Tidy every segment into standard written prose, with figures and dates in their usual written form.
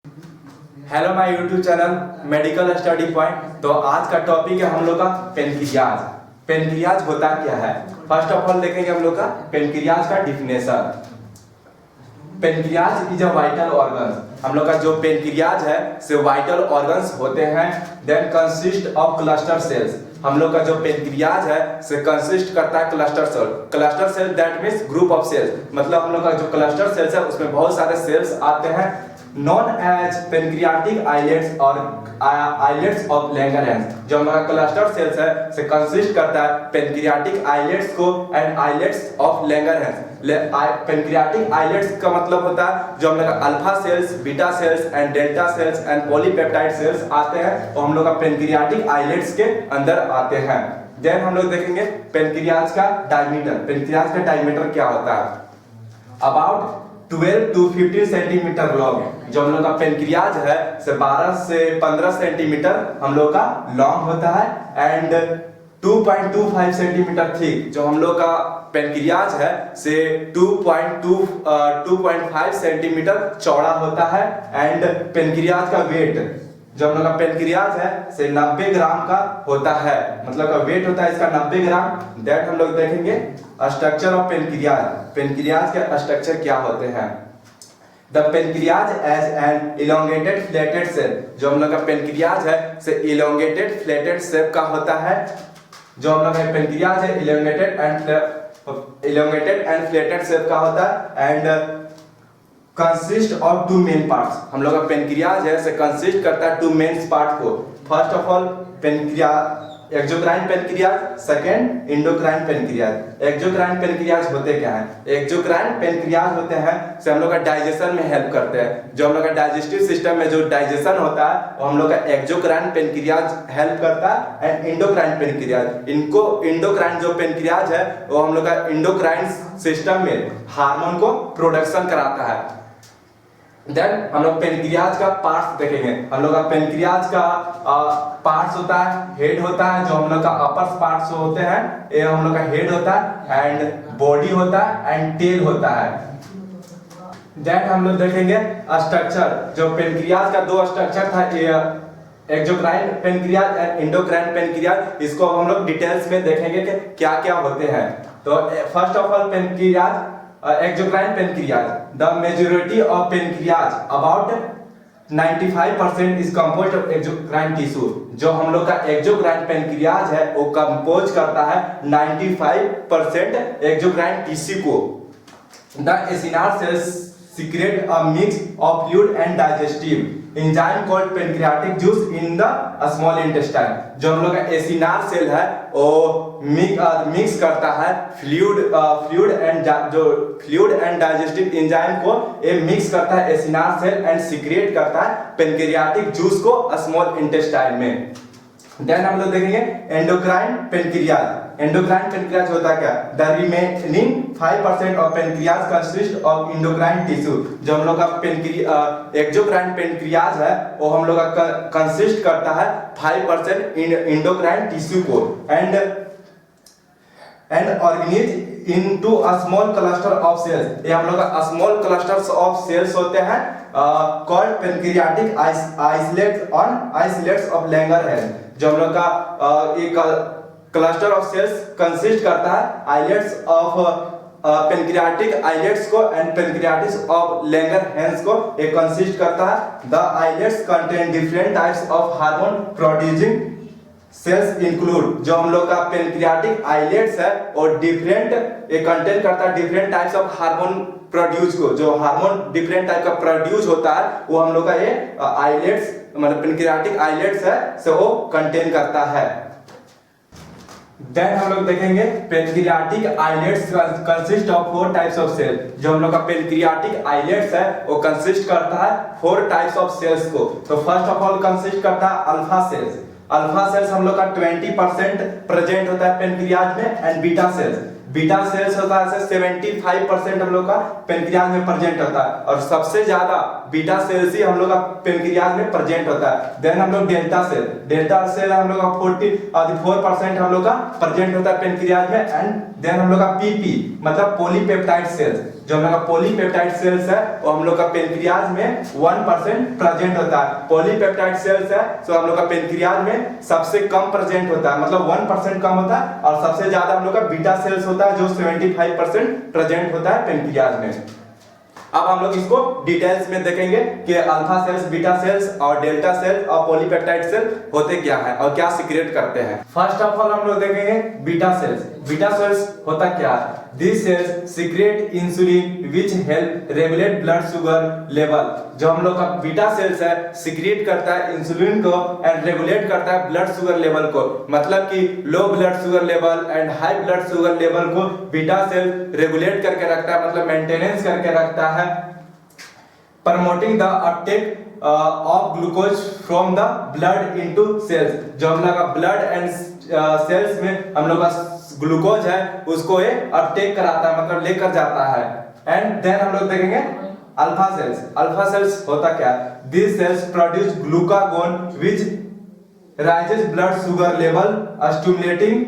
Hello my YouTube channel medical study point. तो आज का टॉपिक है हम लोग का पेनक्रियाज। पेनक्रियाज होता क्या है, फर्स्ट ऑफ ऑल देखेंगे हम लोग का पेनक्रियाज का definition. Pancreas is a vital organ. हम लोग का जो पेनक्रियाज है से वाइटल ऑर्गन्स होते हैं। Then consist of cluster cells. हम लोग का जो पेनक्रियाज है से कंसिस्ट करता है cluster cell. Cluster cell that means group of cells, मतलब हम लोग का जो क्लस्टर सेल्स है उसमें बहुत सारे सेल्स आते हैं। नॉन एज पेनक्रियाटिक आइलेट्स और आइलेट्स ऑफ लैंगरहैंस। जो हमारा क्लस्टर सेल्स है से कंसिस्ट करता है पेनक्रियाटिक आइलेट्स को and islets of Langerhans. Pancreatic islets का मतलब होता है जो हम लोग का alpha cells, beta cells and delta cells and polypeptide cells आते हैं और हम लोग का पेनक्रियाटिक आइलेट्स के अंदर आते हैं। देन हम लोग देखेंगे पेनक्रियाज का डायमीटर। पेनक्रियाज का डायमीटर क्या होता है, अबाउट 12 to 15 सेंटीमीटर लॉन्ग। जो हम लोग का पेनक्रियाज है से 12 से 15 सेंटीमीटर हम लोग का लॉन्ग होता है एंड 2.25 सेंटीमीटर थिक। जो हम लोग का पेनक्रियाज है से 2.5 सेंटीमीटर चौड़ा होता है एंड पेनक्रियाज का वेट जो हम लोग का पेनक्रियाज है से 90 ग्राम का होता है, मतलब का वेट होता है इसका 90 ग्राम। दैट हम लोग देखेंगे स्ट्रक्चर ऑफ पेनक्रियाज। पेनक्रियाज के स्ट्रक्चर क्या होते हैं। The pancreas is an elongated flattened cell. जो हम लोग का पेनक्रियाज है से इलोंगेटेड फ्लैटेड शेप का होता है। जो हम लोग का पेनक्रियाज है इलोंगेटेड एंड फ्लैटेड शेप का होता है and consist of two main parts. हम लोग का पेनक्रियाज है से कंसिस्ट करता है टू मेन पार्ट को। First of all pancreas exocrine pancreas, second endocrine pancreas. Exocrine pancreas होते क्या है, एक्सोक्राइन पेनक्रियाज होते हैं से हम लोग का डाइजेशन में हेल्प करते हैं। जो हम लोग का डाइजेस्टिव सिस्टम में जो डाइजेशन होता है वो हम लोग का एक्सोक्राइन पेनक्रियाज हेल्प करता है एंड एंडोक्राइन पेनक्रियाज। इनको एंडोक्राइन जो पेनक्रियाज है वो हम लोग का एंडोक्राइन सिस्टम में हार्मोन को प्रोडक्शन कराता है। देन हम लोग पेनक्रियाज का पार्ट्स देखेंगे। हम लोग का पेनक्रियाज का पार्ट्स होता है, हेड होता है जो हम लोग का अपर पार्ट्स होते हैं, ये हम लोग का हेड होता है एंड बॉडी होता है एंड टेल होता है। देन हम लोग देखेंगे स्ट्रक्चर। जो पेनक्रियाज का दो स्ट्रक्चर था, exocrine pancreas and endocrine pancreas, इसको हम लोग डिटेल्स में देखेंगे कि क्या क्या होते हैं। तो first of all pancreas exocrine pancreas. The majority of pancreas about 95% is composed of exocrine tissue. जो हम लोग का एक्सोक्राइन पेनक्रियाज है वो कंपोज करता है 95% एक्सोक्राइन टिश्यू को। The acinar sales secret a mix of fluid and digestive enzyme called pancreatic juice in the small intestine. जो हम लोग का एसिनार सेल है वो मिक्स करता है फ्लूइड एंड डाइजेस्टिव एंजाइम को, ये मिक्स करता है एसिनार सेल एंड सीक्रेट करता है पेनक्रियाटिक जूस को स्मॉल इंटेस्टाइन में। देन हम लोग देखेंगे एंडोक्राइन पेनक्रियाज। एंडोक्राइन पेनक्रियाज होता क्या, the remaining 5% of pancreas consist of endocrine tissue. जो हम लोग का एक्सोक्राइन पेनक्रियाज है वो हम लोग का कंसिस्ट करता है 5% एंडोक्राइन टिश्यू को and organise into a small cluster of cells. ये हम लोग का स्मॉल क्लस्टर्स ऑफ सेल्स होते हैं called pancreatic isolates of Langerhans. जो हम लोग का एक क्लस्टर ऑफ सेल्स कंसिस्ट करता है आइलेट्स ऑफ पेनक्रियाटिक आइलेट्स को एंड पेनक्रियाटिस ऑफ लैंगरहैंस को, एक कंसिस्ट करता है। The islets contain different types of hormone producing cells include. जो हम लोग का पेनक्रियाटिक आइलेट्स है और डिफरेंट ये कंटेन करता है different types of hormone produce को। जो हार्मोन डिफरेंट टाइप का प्रोड्यूस होता है वो हम लोग का ये आइलेट्स मतलब पेनक्रियाटिक आइलेट्स है से वो कंटेन करता है। देन हम लोग देखेंगे pancreatic islets consist of 4 types of cell. जो हम लोग का पेनक्रियाटिक आइलेट्स है वो कंसिस्ट करता है 4 टाइप्स ऑफ सेल्स को। तो फर्स्ट ऑफ ऑल कंसिस्ट करता है अल्फा सेल्स। अल्फा सेल्स हम लोग का 20% प्रेजेंट होता है पेनक्रियाज में एंड बीटा सेल्स होता है 75% हम लोग का पेनक्रियाज में प्रेजेंट होता है और सबसे ज्यादा बीटा सेल्स ही हम लोग का पेनक्रियाज में प्रेजेंट होता है। देन हम लोग डेल्टा सेल हम लोग का 44% हम लोग का प्रेजेंट होता है पेनक्रियाज में एंड देन हम लोग का पीपी मतलब पॉलीपेप्टाइड सेल्स। जो हम लोग का पॉलीपेप्टाइड सेल्स है वो हम लोग का पेनक्रियाज में 1% प्रेजेंट होता है। पॉलीपेप्टाइड सेल्स है तो हम लोग का पेनक्रियाज में सबसे कम प्रेजेंट होता है, मतलब 1% कम होता है, और सबसे ज्यादा हम लोग का बीटा सेल्स होता है जो 75% प्रेजेंट होता है पेनक्रियाज में। अब हम लोग इसको डिटेल्स में देखेंगे कि अल्फा सेल्स, बीटा सेल्स और डेल्टा सेल्स और पॉलीपेप्टाइड सेल होते क्या है और क्या सीक्रेट करते हैं। फर्स्ट ऑफ ऑल हम लोग देखेंगे बीटा सेल्स। बीटा सेल्स होता क्या है? This sales secret insulin which help regulate blood sugar level. जो हम लोग का बीटा सेल्स है सीक्रेट करता है इंसुलिन को एंड रेगुलेट करता है ब्लड शुगर लेवल को, मतलब कि low blood sugar level and high blood sugar level को बीटा सेल रेगुलेट करके रखता है, मतलब मेंटेनेंस करके रखता है। Promoting the uptake of glucose from the blood into cells. जो हम लोग का ब्लड एंड सेल्स में हम लोग का ग्लूकोज है उसको ये अपटेक कराता है, मतलब लेकर जाता है। एंड देन हम लोग देखेंगे अल्फा सेल्स। अल्फा सेल्स होता क्या? This cells produce glucagon which raises blood sugar level stimulating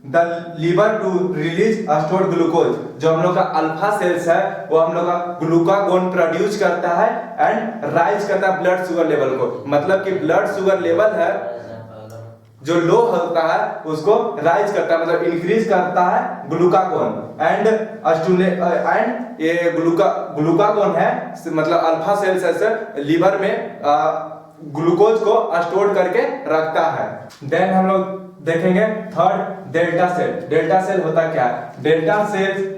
the liver to release stored glucose. जो हम लोग का अल्फा सेल्स है वो हम लोग का ग्लूकागोन प्रोड्यूस करता है एंड राइज करता है ब्लड शुगर लेवल को, मतलब कि ब्लड शुगर लेवल है जो लो होता है उसको राइज करता है, मतलब इंक्रीज करता है ग्लूकागोन एंड ये ग्लूकागोन है, मतलब अल्फा सेल्स ऐसे लीवर में ग्लूकोज को स्टोर करके रखता है। देन हम लोग देखेंगे third delta cell. Delta cell होता क्या है? Delta cell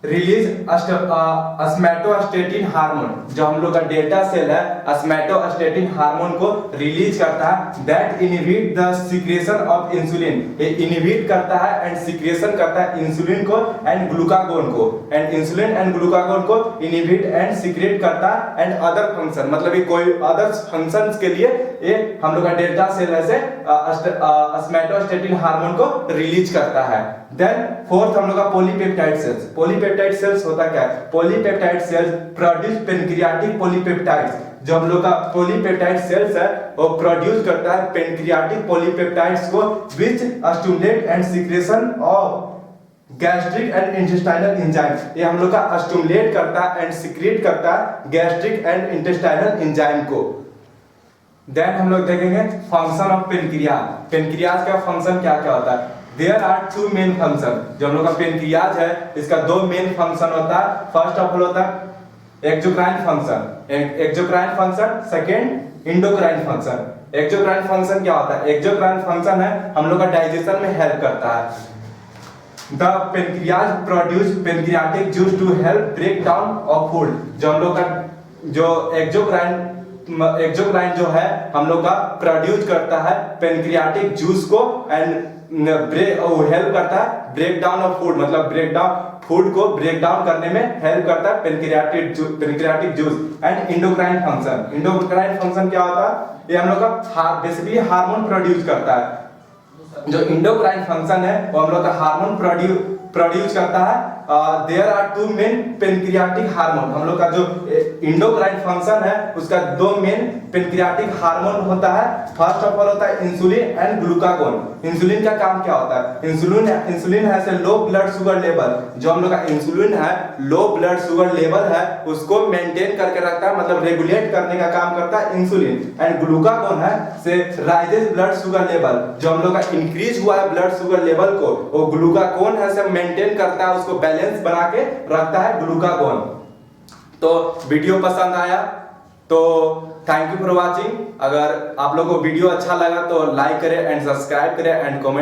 release somatostatin hormone. जो हम लोग का डेल्टा सेल है अस्मैटोस्टेटिन हार्मोन को रिलीज करता है that inhibit the secretion of insulin. ये इनहिबिट करता है एंड सिक्रेशन करता है इंसुलिन को एंड ग्लूकागोन को, एंड इंसुलिन एंड ग्लूकागोन को इनहिबिट एंड सीक्रेट करता है एंड अदर फंक्शन, मतलब ये कोई अदर फंक्शंस के लिए ये हम लोग का डेल्टा सेल ऐसे अस्मैटोस्टेटिन हार्मोन को रिलीज करता है। देन फोर्थ हम लोग का पॉलीपेप्टाइड सेल्स। पॉलीपेप्टाइड सेल्स होता क्या है? Polypeptide sales produce pancreatic polypeptides. जो हम लोग का पॉलीपेप्टाइड सेल्स है वो प्रोड्यूस करता है पेनक्रियाटिक पॉलीपेप्टाइड्स को which stimulate and secretion of gastric and intestinal enzyme. ये हम लोग का स्टिमुलेट करता है एंड सीक्रेट करता है गैस्ट्रिक एंड इंटेस्टाइनल एंजाइम को। देन हम लोग देखेंगे फंक्शन ऑफ पेनक्रियाज। पेनक्रियाज का फंक्शन क्या क्या होता है? There are two main function। जो हम लोग का पेनक्रियाज है इसका दो मेन फंक्शन होता है। फर्स्ट ऑफ ऑल होता है exocrine function, exocrine function, second endocrine function. Exocrine function क्या होता है? एक्सोक्राइन फंक्शन है हम लोग का डाइजेशन में हेल्प करता है। The pancreas produce pancreatic juice to help break down of food. जो हम लोग का जो एक्सोक्राइन जो है हम लोग का प्रोड्यूस करता है पेनक्रियाटिक जूस को एंड हेल्प करता है ब्रेक डाउन ऑफ फूड, मतलब ब्रेक डाउन फूड को ब्रेक डाउन करने में हेल्प करता है pancreatic juice. And endocrine function. Endocrine function क्या होता है? ये हम लोग का बेसिकली हार्मोन प्रोड्यूस करता है। जो इंडोक्राइन फंक्शन है वो हम लोग का हार्मोन प्रोड्यूस करता है। There are two main pancreatic hormone. हम लोग का जो इंडोक्राइन फंक्शन है उसका दो मेन पेनक्रियाटिक हार्मोन होता है। फर्स्ट ऑफ ऑल होता है इंसुलिन एंड ग्लूकागोन। इंसुलिन का काम क्या होता है? इंसुलिन है से लो ब्लड शुगर लेवल। जो हम लोग का इंसुलिन है लो ब्लड शुगर लेवल है उसको मेंटेन करके रखता है, मतलब रेगुलेट करने का काम करता है इंसुलिन। एंड ग्लूकागोन है से राइजेस ब्लड शुगर लेवल। जो हम लोग का इंक्रीज हुआ है ब्लड शुगर लेवल को वो ग्लूकागोन है से मेंटेन करता है, उसको बैलेंस बना के रखता है ग्लूकागोन। तो वीडियो पसंद आया तो थैंक यू फॉर वाचिंग। अगर आप लोगों को वीडियो अच्छा लगा तो लाइक करें एंड सब्सक्राइब करें एंड कमेंट